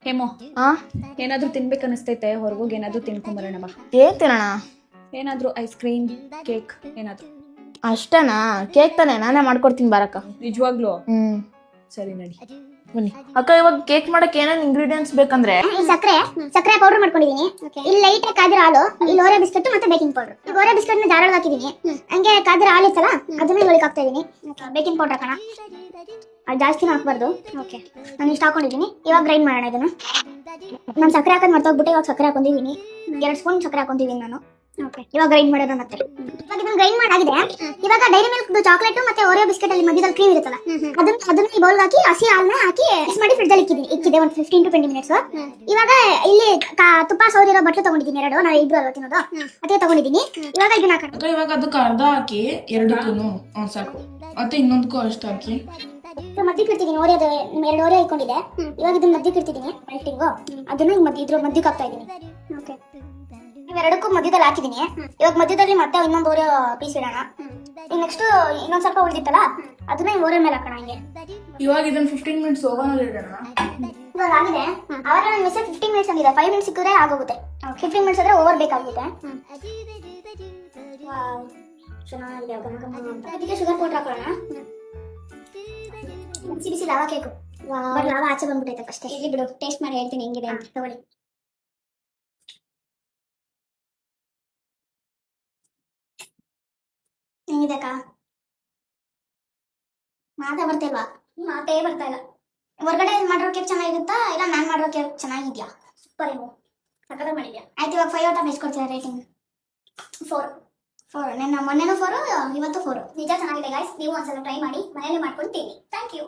ಹೇಮೋ ಆ ಏನಾದ್ರೂ ತಿನ್ಬೇಕು ಅನಿಸ್ತೈತೆ ಹೊರಗೋಗಿ ಏನಾದ್ರೂ ತಿನ್ಕೊಂಬರೋಣ ಬಾ. ಕೇಕ್ ತಿನ್ನೋಣ. ಏನಾದ್ರೂ ಐಸ್ ಕ್ರೀಮ್ ಕೇಕ್ ಏನಾದ್ರೂ. ಅಷ್ಟೇನಾ? ಕೇಕ್ ತಾನೆ, ನಾನೇ ಮಾಡ್ಕೊಡ್ತೀನಿ ಬಾರಕ್ಕ. ನಿಜವಾಗ್ಲೂ? ಹ್ಮ್ ಸರಿ ನಡಿ. ಬನ್ನಿ ಅಕ್ಕ. ಇವಾಗ ಕೇಕ್ ಮಾಡಕ್ ಏನೇನ್ ಇಂಗ್ರೀಡಿಯೆಂಟ್ಸ್ ಬೇಕಂದ್ರೆ ಸಕ್ಕರೆ ಪೌಡರ್ ಮಾಡ್ಕೊಂಡಿದೀನಿ. ಇಲ್ಲಿ ಲೈಟ್ ಕಾದಿರೋ ಹಾಲು, ಇಲ್ಲಿ ಓರಿಯೋ ಬಿಸ್ಕೆಟ್ ಮತ್ತೆ ಬೇಕಿಂಗ್ ಪೌಡರ್. ಈಗ ಓರಿಯೋ ಬಿಸ್ಕೆಟ್ ನ ಜಾರೊಳಗೆ ಹಾಕಿದೀನಿ. ಹಂಗೆ ಕಾದಿರೋ ಹಾಲು ಇತ್ತಲ್ಲ ಅದನ್ನ ಒಳಗೆ ಹಾಕ್ತಾ ಇದೀನಿ. ಬೇಕಿಂಗ್ ಪೌಡರ್ ಹಾಕೋಣ. ಅದು ಜಾಸ್ತಿನೂ ಹಾಕ್ಬಾರ್ದು. ಓಕೆ, ನಾನು ಇಷ್ಟು ಹಾಕೊಂಡಿದ್ದೀನಿ. ಇವಾಗ ಗ್ರೈಂಡ್ ಮಾಡೋಣ ಇದನ್ನ. ನಾನು ಸಕ್ಕರೆ ಹಾಕೋದು ಮರ್ತೋಗ್ಬಿಟ್ಟು ಇವಾಗ ಸಕ್ಕರೆ ಹಾಕೊಂಡಿದ್ದೀನಿ. 2 ಸ್ಪೂನ್ ಸಕ್ಕರೆ ಹಾಕೊಂಡಿದ್ದೀನಿ ನಾನು. ಓಕೆ, ಇವಾಗ ಗ್ರೈಂಡ್ ಮಾಡೋಣ ಮತ್ತೆ. ಇವಾಗ ಇದನ್ನ ಗ್ರೈಂಡ್ ಮಾಡಾಗಿದೆ. ಇವಾಗ ಡೈರಿ ಮಿಲ್ಕ್ ಚಾಕ್ಲೇಟ್ ಮತ್ತೆ ಓರಿಯೋ ಬಿಸ್ಕೆಟ್ ಅಲ್ಲಿ ಮಧ್ಯದಲ್ಲಿ ಕ್ರೀಮ್ ಇರುತ್ತಲ್ಲ, ಅದನ್ನ ಈ ಬೌಲ್ ಹಾಕಿ ಹಸಿ ಹಾಲನ್ನ ಹಾಕಿ ಮಿಕ್ಸ್ ಮಾಡಿ ಫ್ರಿಡ್ಜ್ ಅಲ್ಲಿ ಇಕ್ಕಿದೆ ಒಂದು 15 to 20 ಮಿನಿಟ್ಸ್. ಇವಾಗ ಇಲ್ಲಿ ತುಪ್ಪ ಸೌದಿರೋ ಬಟ್ಲು ತಗೊಂಡಿದ್ದೀನಿ 2. ನಾವು ಇಬ್ರು ಅಲ್ವಾ ತಿನ್ನೋದು, ಅದೇ ತಗೊಂಡಿದ್ದೀನಿ. ಇವಾಗ ಇದನ್ನ ಹಾಕೋಣ. ಇವಾಗ ಅದಕ್ಕೆ ಅರ್ಧ ಹಾಕಿ 2 ಸಾಕು. ಮತ್ತೆ ಇನ್ನೊಂದಕ್ಕೂ ಅಷ್ಟು ಹಾಕಿ ಮಧ್ಯಕ್ಕೆ ಇಡ್ತಿದ್ದೀನಿ. ಓರಿಯೋದು 2 ಓರಿಯೋ ಇಟ್ಕೊಂಡಿದ್ದೆ. ಇವಾಗ ಇದನ್ನ ಮಧ್ಯಕ್ಕೆ ಇಡ್ತಿದ್ದೀನಿ ರೈಟಿಂಗು. ಅದನ್ನ ಇದ್ರ ಮಧ್ಯಕ್ಕೆ ಹಾಕ್ತಾ ಇದ್ದೀನಿ. ಓಕೆ, ಇವೆರಡಕ್ಕೂ ಮಧ್ಯದಲ್ಲಿ ಹಾಕಿದ್ದೀನಿ. ಇವಾಗ ಮಧ್ಯದಲ್ಲಿ ಮತ್ತೆ ಇನ್ನೊಂದು ಓರಿಯೋ ಪೀಸ್ ಇಡೋಣ. ಈಗ ನೆಕ್ಸ್ಟ್ ಇನ್ನೊಂದ್ ಸ್ವಲ್ಪ ಉಳಿದಿತ್ತಲ್ಲ ಅದನ್ನ ಈ ಓರಿಯೋ ಮೇಲೆ ಹಾಕೋಣ. ಹಂಗೆ ಇವಾಗ ಇದನ್ನ 15 ಮಿನಿಟ್ಸ್ ಓವನ್ ಅಲ್ಲಿ ಇಡೋಣ. ಇವಾಗ ಆಗಿದೆ. ಅವಾಗ ನಾನು ಮೆಸೇಜ್ 15 ಮಿನಿಟ್ಸ್ ಅಂದಿದೆ. 5 ಮಿನಿಟ್ಸ್ ಸಿಕ್ಕಿದ್ರೆ ಆಗೋಗುತ್ತೆ. 15 ಮಿನಿಟ್ಸ್ ಆದ್ರೆ ಓವರ್ ಬೇಕಾಗುತ್ತೆ. ಚೆನ್ನಾಗಿದೆ. ಅದಕ್ಕೆ ಶುಗರ್ ಪೌಡರ್ ಹಾಕೋಣ. ಬಿಸಿ ಬಿಸಿ ಲಾವಾ ಕೇಕು. ಬಟ್ ಲಾವಾ ಆಚೆ ಬಂದ್ಬಿಟ್ಟೈತೆ ಅಷ್ಟೇ. ಇಲ್ಲಿ ಬಿಡು, ಟೇಸ್ಟ್ ಮಾಡಿ ಹೇಳ್ತೀನಿ ಹೆಂಗಿದೆ ಅಂತ. ತಗೊಳ್ಳಿ. ಹೆಂಗಿದೆ ಅಕ್ಕ? ಮಾತೇ ಬರ್ತಾ ಇಲ್ವಾ? ಮಾತೇ ಬರ್ತಾ ಇಲ್ಲ. ಹೊರಗಡೆ ಮಾಡಿರೋ ಕೇಕ್ ಚೆನ್ನಾಗಿರುತ್ತಾ ಇಲ್ಲ ನಾನು ಮಾಡಿರೋ ಕೇಕ್ ಚೆನ್ನಾಗಿದ್ಯಾ? ಸೂಪರ್. ಇವು ಸಕ್ಕತ್ತಾಗಿ ಮಾಡಿದ್ಯಾ. ಆಯ್ತು, ಇವಾಗ 5 ಔಟ್ ಆಫ್ ಎಷ್ಟು ಕೊಡ್ತೀರಾ ರೇಟಿಂಗ್? 4. ಮೊನ್ನೆನೂ 4, ಇವತ್ತು 4. ನಿಜ ಚೆನ್ನಾಗಿದೆ ಗೈಸ್. ನೀವು ಒಂದ್ಸಲ ಟ್ರೈ ಮಾಡಿ, ಮನೇಲಿ ಮಾಡ್ಕೊಂಡು ತಿನ್ನಿ. Thank you.